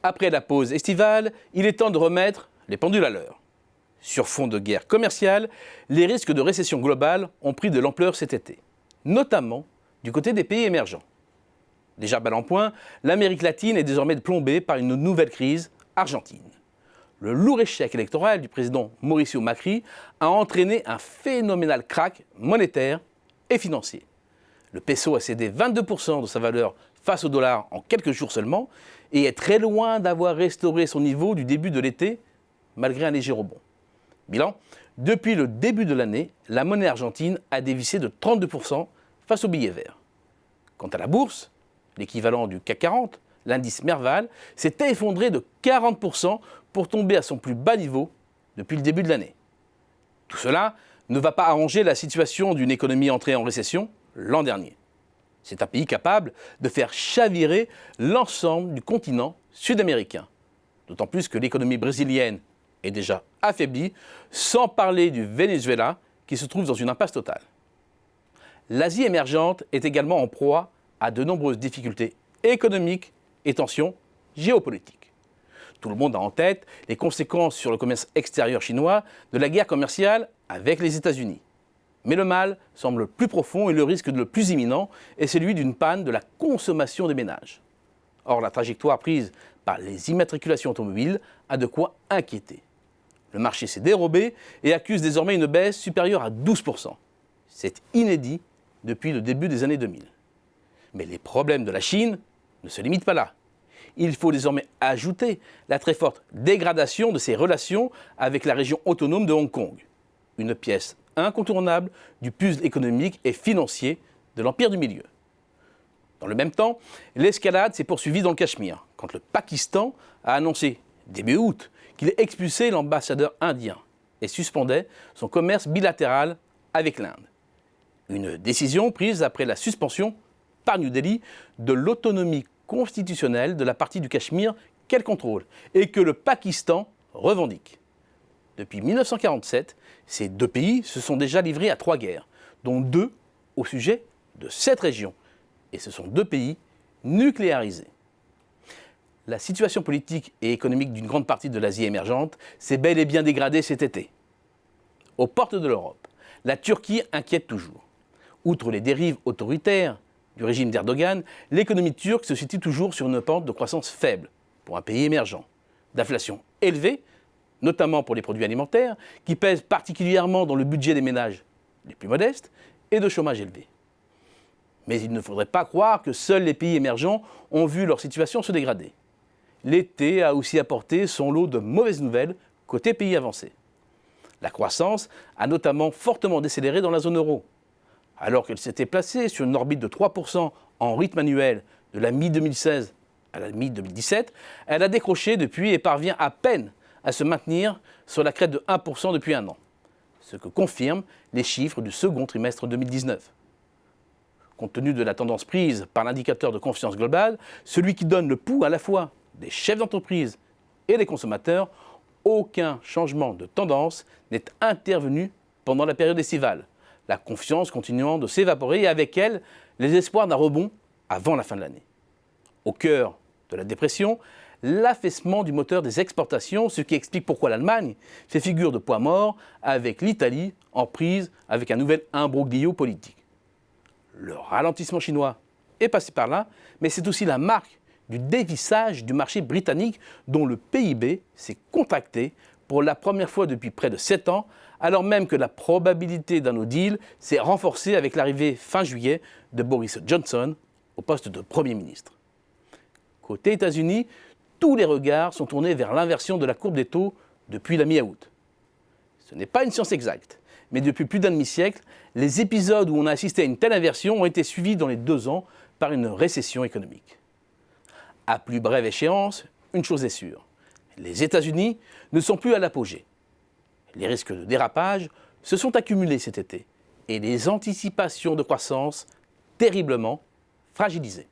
Après la pause estivale, il est temps de remettre les pendules à l'heure. Sur fond de guerre commerciale, les risques de récession globale ont pris de l'ampleur cet été, notamment du côté des pays émergents. Déjà balle en point, l'Amérique latine est désormais plombée par une nouvelle crise, Argentine. Le lourd échec électoral du président Mauricio Macri a entraîné un phénoménal krach monétaire et financier. Le peso a cédé 22% de sa valeur face au dollar en quelques jours seulement et est très loin d'avoir restauré son niveau du début de l'été, malgré un léger rebond. Bilan, depuis le début de l'année, la monnaie argentine a dévissé de 32% face au billet vert. Quant à la bourse, l'équivalent du CAC 40, l'indice Merval, s'est effondré de 40% pour tomber à son plus bas niveau depuis le début de l'année. Tout cela ne va pas arranger la situation d'une économie entrée en récession l'an dernier. C'est un pays capable de faire chavirer l'ensemble du continent sud-américain. D'autant plus que l'économie brésilienne est déjà affaiblie, sans parler du Venezuela qui se trouve dans une impasse totale. L'Asie émergente est également en proie à de nombreuses difficultés économiques et tensions géopolitiques. Tout le monde a en tête les conséquences sur le commerce extérieur chinois de la guerre commerciale avec les États-Unis. Mais le mal semble plus profond et le risque le plus imminent est celui d'une panne de la consommation des ménages. Or, la trajectoire prise par les immatriculations automobiles a de quoi inquiéter. Le marché s'est dérobé et accuse désormais une baisse supérieure à 12%. C'est inédit depuis le début des années 2000. Mais les problèmes de la Chine ne se limitent pas là. Il faut désormais ajouter la très forte dégradation de ses relations avec la région autonome de Hong Kong, une pièce incontournable du puzzle économique et financier de l'Empire du Milieu. Dans le même temps, l'escalade s'est poursuivie dans le Cachemire, quand le Pakistan a annoncé, début août, qu'il expulsait l'ambassadeur indien et suspendait son commerce bilatéral avec l'Inde. Une décision prise après la suspension par New Delhi de l'autonomie constitutionnelle de la partie du Cachemire qu'elle contrôle et que le Pakistan revendique. Depuis 1947, ces deux pays se sont déjà livrés à 3 guerres, dont 2 au sujet de cette région. Et ce sont 2 pays nucléarisés. La situation politique et économique d'une grande partie de l'Asie émergente s'est bel et bien dégradée cet été. Aux portes de l'Europe, la Turquie inquiète toujours. Outre les dérives autoritaires du régime d'Erdogan, l'économie turque se situe toujours sur une pente de croissance faible pour un pays émergent, d'inflation élevée, notamment pour les produits alimentaires, qui pèsent particulièrement dans le budget des ménages les plus modestes, et de chômage élevé. Mais il ne faudrait pas croire que seuls les pays émergents ont vu leur situation se dégrader. L'été a aussi apporté son lot de mauvaises nouvelles côté pays avancés. La croissance a notamment fortement décéléré dans la zone euro. Alors qu'elle s'était placée sur une orbite de 3% en rythme annuel de la mi-2016 à la mi-2017, elle a décroché depuis et parvient à peine à se maintenir sur la crête de 1% depuis un an, ce que confirment les chiffres du second trimestre 2019. Compte tenu de la tendance prise par l'indicateur de confiance globale, celui qui donne le pouls à la fois des chefs d'entreprise et des consommateurs, aucun changement de tendance n'est intervenu pendant la période estivale, la confiance continuant de s'évaporer et avec elle les espoirs d'un rebond avant la fin de l'année. Au cœur de la dépression, l'affaissement du moteur des exportations, ce qui explique pourquoi l'Allemagne fait figure de poids mort avec l'Italie en prise avec un nouvel imbroglio politique. Le ralentissement chinois est passé par là, mais c'est aussi la marque du dévissage du marché britannique dont le PIB s'est contracté pour la première fois depuis près de 7 ans, alors même que la probabilité d'un no deal s'est renforcée avec l'arrivée fin juillet de Boris Johnson au poste de Premier ministre. Côté États-Unis, tous les regards sont tournés vers l'inversion de la courbe des taux depuis la mi-août. Ce n'est pas une science exacte, mais depuis plus d'un demi-siècle, les épisodes où on a assisté à une telle inversion ont été suivis dans les 2 ans par une récession économique. À plus brève échéance, une chose est sûre, les États-Unis ne sont plus à l'apogée. Les risques de dérapage se sont accumulés cet été et les anticipations de croissance terriblement fragilisées.